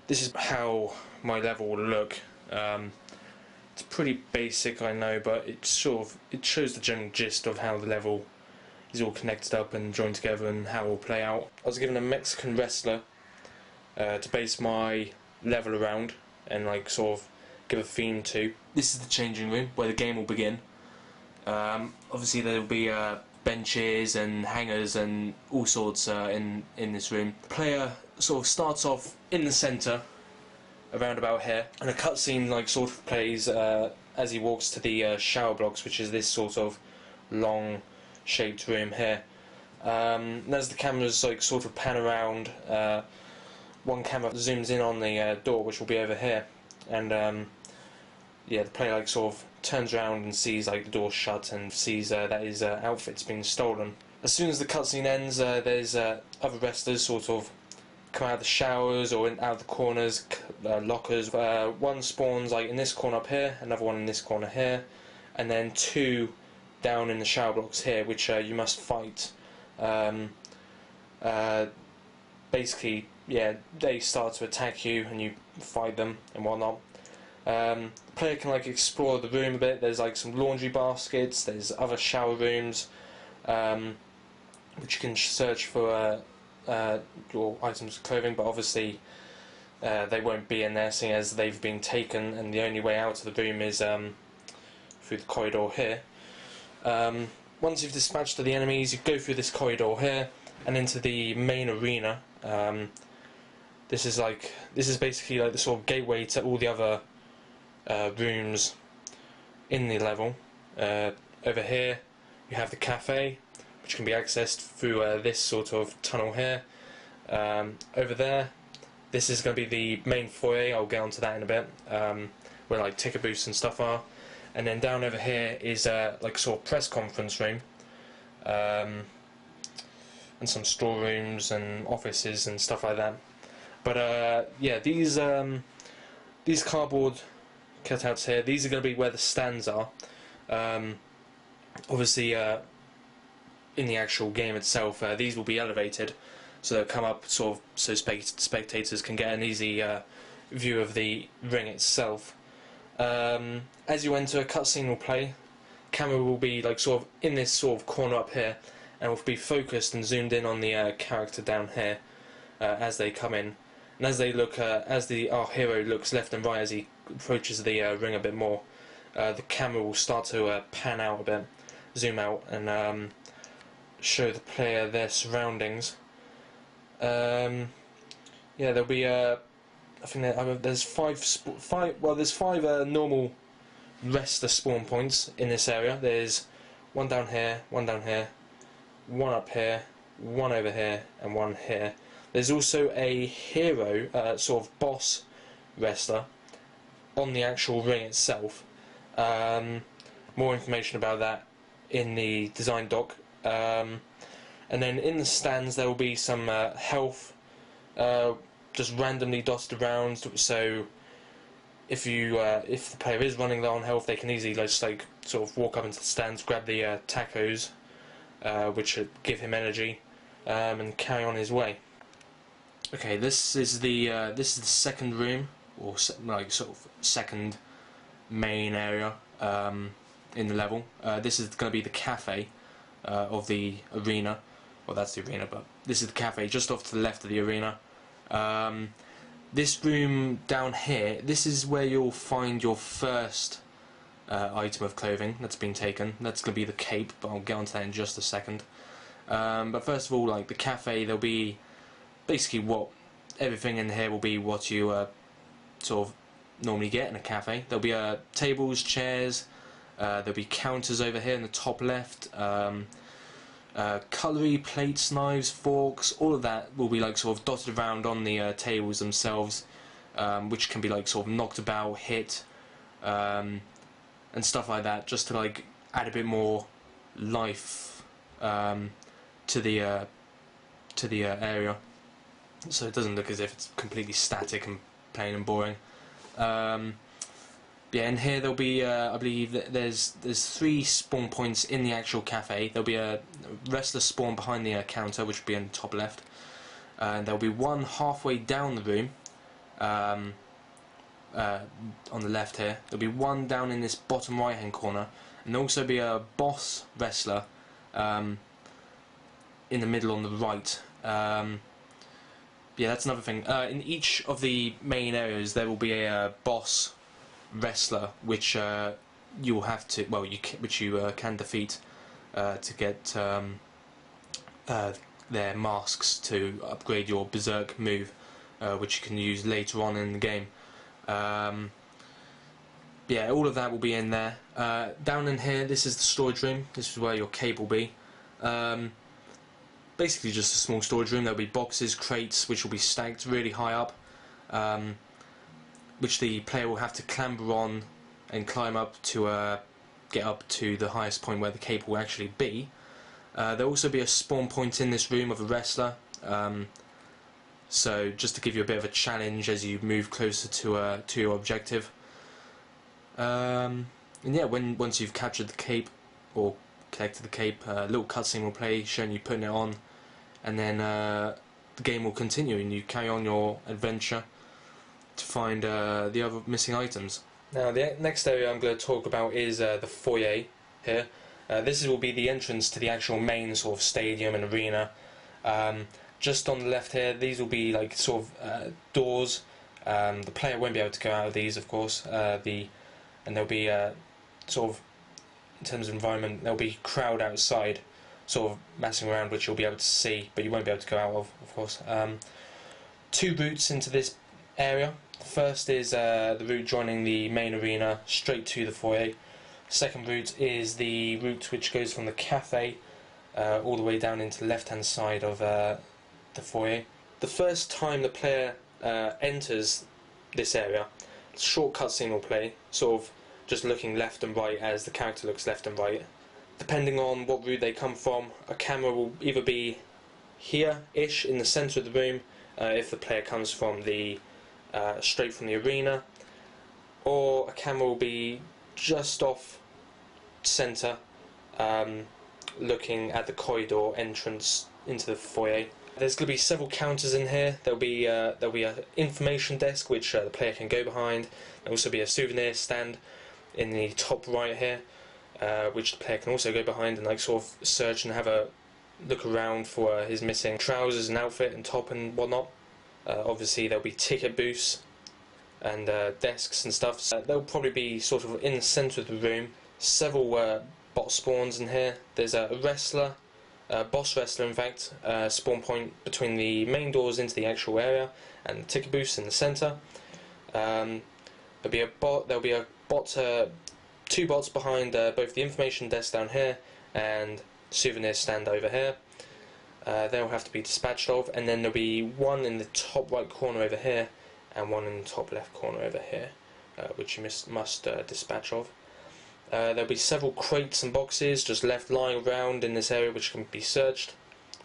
this is how my level will look. It's pretty basic, I know, but it shows the general gist of how the level is all connected up and joined together and how it will play out. I was given a Mexican wrestler to base my level around and like sort of give a theme to. This is the changing room where the game will begin. Obviously there will be benches and hangers and all sorts in this room. The player sort of starts off in the centre, around about here, and a cutscene like sort of plays as he walks to the shower blocks, which is this sort of long shaped room here. And as the cameras like sort of pan around, one camera zooms in on the door, which will be over here, and yeah, the player like sort of turns around and sees like the door shut and sees that his outfit's been stolen. As soon as the cutscene ends, there's other wrestlers sort of come out of the showers or out of the corners, lockers. One spawns like in this corner up here, another one in this corner here, and then two down in the shower blocks here, which you must fight. Basically, yeah, they start to attack you and you fight them and whatnot. The player can like explore the room a bit. There's like some laundry baskets, there's other shower rooms, which you can search for your items of clothing, but obviously they won't be in there seeing as they've been taken, and the only way out of the room is through the corridor here. Once you've dispatched the enemies, you go through this corridor here and into the main arena. This is basically like the sort of gateway to all the other rooms in the level. Over here you have the cafe, which can be accessed through this sort of tunnel here. Over there, this is going to be the main foyer. I'll get onto that in a bit, where like ticket booths and stuff are. And then down over here is like a sort of press conference room, and some storerooms and offices and stuff like that. But yeah, these cardboard cutouts here, these are going to be where the stands are. Obviously, in the actual game itself, these will be elevated, so they'll come up sort of so spectators can get an easy view of the ring itself. As you enter, a cutscene will play. Camera will be like sort of in this sort of corner up here, and will be focused and zoomed in on the character down here as they come in. And as they look, our hero looks left and right as he approaches the ring a bit more, the camera will start to pan out a bit, zoom out, and show the player their surroundings. Yeah, there'll be I think there's five normal wrestler spawn points in this area. There's one down here, one up here, one over here, and one here. There's also a hero, sort of boss wrestler, on the actual ring itself. More information about that in the design doc. And then in the stands there will be some health just randomly dotted around, so if the player is running low on health, they can easily just like sort of walk up into the stands, grab the tacos, which should give him energy, and carry on his way. Okay, this is the second room, or like sort of second main area in the level. This is going to be the cafe of the arena. Well, that's the arena, but this is the cafe just off to the left of the arena. This room down here, this is where you'll find your first item of clothing that's been taken. That's going to be the cape, but I'll get onto that in just a second. But first of all, like the cafe, there'll be basically everything in here will be what you sort of normally get in a cafe. There'll be tables, chairs, there'll be counters over here in the top left, cutlery, plates, knives, forks, all of that will be like sort of dotted around on the tables themselves, which can be like sort of knocked about, hit, and stuff like that, just to like add a bit more life to the area, so it doesn't look as if it's completely static and plain and boring. Yeah, and here there'll be, I believe that there's 3 spawn points in the actual cafe. There'll be a wrestler spawn behind the counter, which will be in the top left. And there'll be one halfway down the room, on the left here. There'll be one down in this bottom right hand corner, and there'll also be a boss wrestler in the middle on the right. Yeah, that's another thing. In each of the main areas there will be a boss wrestler which you'll have to, well, which you can defeat to get their masks to upgrade your berserk move, which you can use later on in the game. Yeah, all of that will be in there. Down in here, this is the storage room. This is where your cape will be. Basically just a small storage room. There'll be boxes, crates, which will be stacked really high up, which the player will have to clamber on and climb up to get up to the highest point where the cape will actually be. There'll also be a spawn point in this room of a wrestler, so just to give you a bit of a challenge as you move closer to your objective. And yeah, once you've captured the cape or collected the cape, a little cutscene will play showing you putting it on, and then the game will continue and you carry on your adventure to find the other missing items. Now the next area I'm going to talk about is the foyer here. This will be the entrance to the actual main sort of stadium and arena. Just on the left here, these will be like sort of doors. The player won't be able to go out of these, of course. And there'll be sort of, in terms of environment, there'll be crowd outside, sort of messing around, which you'll be able to see, but you won't be able to go out of course. Two routes into this area. The first is the route joining the main arena straight to the foyer. Second route is the route which goes from the cafe all the way down into the left hand side of the foyer. The first time the player enters this area, a short cutscene will play, sort of just looking left and right as the character looks left and right. Depending on what route they come from, a camera will either be here-ish in the centre of the room if the player comes from the straight from the arena, or a camera will be just off centre, looking at the corridor entrance into the foyer. There's going to be several counters in here. There'll be an information desk which the player can go behind. There'll also be a souvenir stand in the top right here, which the player can also go behind and like sort of search and have a look around for his missing trousers and outfit and top and whatnot. Obviously there'll be ticket booths and desks and stuff. So they'll probably be sort of in the centre of the room. Several bot spawns in here. There's a wrestler, boss wrestler in fact, spawn point between the main doors into the actual area and the ticket booths in the centre. There'll be a bot. There'll be a bot. Two bots behind both the information desk down here and souvenir stand over here. They'll have to be dispatched of, and then there'll be one in the top right corner over here and one in the top left corner over here, which you must dispatch of. There'll be several crates and boxes just left lying around in this area which can be searched.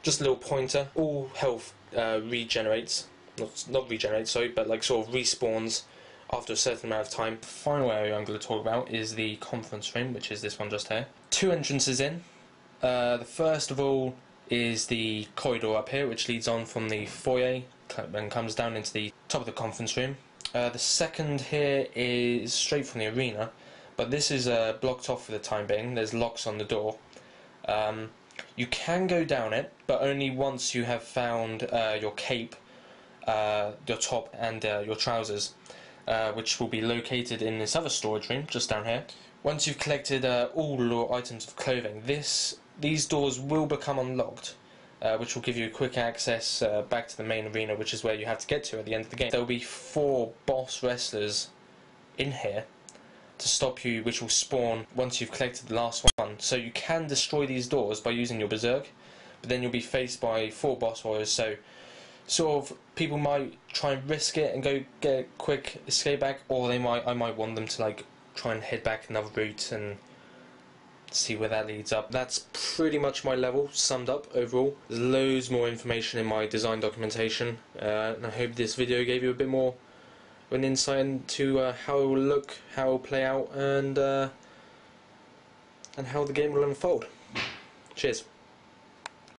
Just a little pointer. All health regenerates, not regenerates, sorry, but like sort of respawns after a certain amount of time. The final area I'm going to talk about is the conference room, which is this one just here. Two entrances in. The first of all is the corridor up here, which leads on from the foyer and comes down into the top of the conference room. The second here is straight from the arena, but this is blocked off for the time being. There's locks on the door. You can go down it, but only once you have found your cape, your top and your trousers, which will be located in this other storage room just down here. Once you've collected all your items of clothing, these doors will become unlocked, which will give you quick access back to the main arena, which is where you have to get to at the end of the game. There will be 4 boss wrestlers in here to stop you, which will spawn once you've collected the last one. So you can destroy these doors by using your berserk, but then you'll be faced by 4 boss warriors, so sort of people might try and risk it and go get a quick escape back, or I might want them to like try and head back another route and see where that leads up. That's pretty much my level summed up overall. There's loads more information in my design documentation, and I hope this video gave you a bit more of an insight into how it will look, how it will play out, and how the game will unfold. Cheers.